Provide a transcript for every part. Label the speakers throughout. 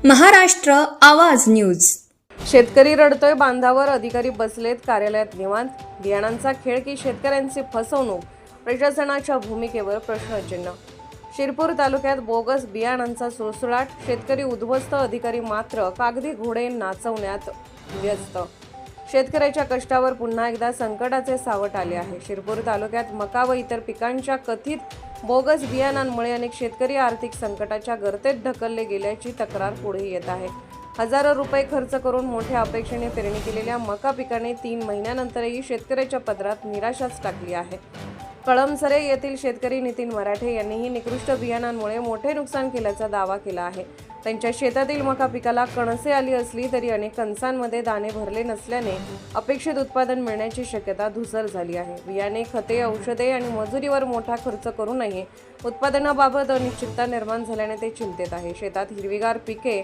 Speaker 1: महाराष्ट्र आवाज न्यूज।
Speaker 2: शेतकरी रडतोय, बांधावर अधिकारी बसलेत कार्यालयात निवांत। बियाणांचा खेळ की शेतकऱ्यांची फसवणूक, प्रशासनाच्या भूमिकेवर प्रश्नचिन्ह। शिरपूर तालुक्यात बोगस बियाणांचा सुळसुळाट, शेतकरी उद्ध्वस्त, अधिकारी मात्र कागदी घोडे नाचवण्यात व्यस्त। शेतकऱ्याच्या कष्टावर पुन्हा एकदा संकटाचे सावट आले आहे। शिरपूर तालुक्यात मका व इतर पिकांच्या कथित बोगस बियाणांमुळे अनेक शेतकरी आर्थिक संकटाच्या गर्तेत ढकलले गेल्याची तक्रार पुढे येत आहे। हजारो रुपये खर्च करून मोठ्या अपेक्षेने पेरणी केलेल्या मका पिकाने 3 महिन्यानंतरही शेतकऱ्याच्या पदरात निराशाच टाकली आहे। कळमसरे येथील शेतकरी नितीन मराठे यांनीही निकृष्ट बियाणांमुळे मोठे नुकसान केल्याचा दावा केला आहे। त्यांच्या शेतातील मका पिकाला कणसे आली असली तरी अनेक कणसांमध्ये दाणे भरले नसल्याने अपेक्षित उत्पादन मिळण्याची शक्यता धूसर झाली आहे। बियाणे, खते, औषधे आणि मजुरीवर मोठा खर्च करूनही उत्पादनाबाबत अनिश्चितता निर्माण झाल्याने ते चिंतेत आहे। शेतात हिरवीगार पिके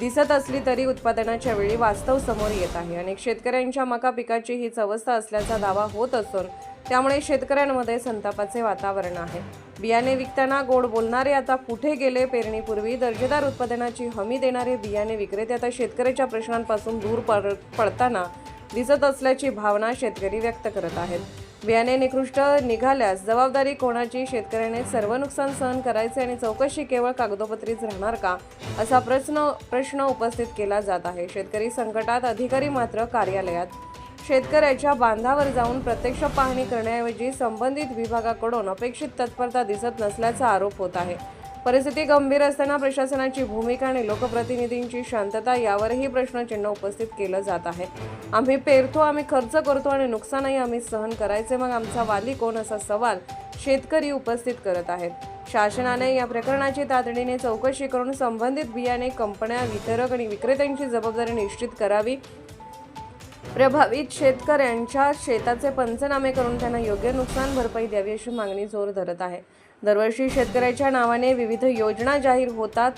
Speaker 2: दिसत असली तरी उत्पादनाच्या वेळी वास्तव समोर येत आहे। अनेक शेतकऱ्यांच्या मका पिकाची हीच अवस्था असल्याचा दावा होत असून त्यामुळे शेतकऱ्यांमध्ये संतापाचे वातावरण आहे। बियाणे विकताना गोड बोलणारे आता कुठे गेले? पेरणीपूर्वी दर्जेदार उत्पादनाची हमी देणारे बियाणे विक्रेते आता शेतकऱ्याच्या प्रश्नांपासून दूर पडताना दिसत असल्याची भावना शेतकरी व्यक्त करत आहेत। बियाणे निकृष्ट निघाल्यास जबाबदारी कोणाची? शेतकऱ्याने सर्व नुकसान सहन करायचे आणि चौकशी केवळ कागदोपत्रीच राहणार का, असा प्रश्न उपस्थित केला जात आहे। शेतकरी संकटात, अधिकारी मात्र कार्यालयात। शेतकऱ्याच्या बांधावर जाऊन प्रत्यक्ष पाहणी करण्याऐवजी संबंधित विभागाकडून अपेक्षित तत्परता दिसत नसल्याचा आरोप होत आहे। परिस्थिती गंभीर असताना प्रशासनाची भूमिका आणि लोकप्रतिनिधींची शांतता यावरही प्रश्नचिन्ह उपस्थित केलं जात आहे। आम्ही पेरतो, आम्ही खर्च करतो आणि नुकसानही आम्ही सहन करायचे, मग आमचा वाली कोण, असा सवाल शेतकरी उपस्थित करत आहेत। शासनाने या प्रकरणाची तातडीने चौकशी करून संबंधित बियाणे कंपन्या, वितरक आणि विक्रेत्यांची जबाबदारी निश्चित करावी। प्रभावित शेतकऱ्यांच्या शेताचे पंचनामे करून त्यांना योग्य नुकसान भरपाई द्यावी अशी मागणी जोर धरत आहे। दरवर्षी शेतकऱ्याच्या नावाने विविध योजना जाहीर होतात,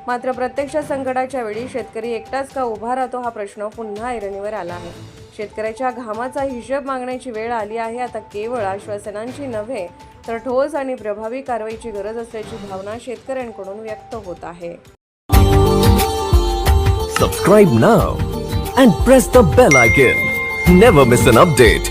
Speaker 2: मात्र प्रत्यक्ष संकटाच्या वेळी शेतकरी एकटाच का उभा राहतो हा प्रश्न पुन्हा ऐरणीवर आला आहे। शेतकऱ्याच्या घामाचा हिशोब मागण्याची वेळ आली आहे। आता केवळ आश्वासनांची नव्हे तर ठोस आणि प्रभावी कारवाईची गरज असल्याची भावना शेतकऱ्यांकडून व्यक्त होत आहे।
Speaker 3: Subscribe now and press the bell icon. Never miss an update.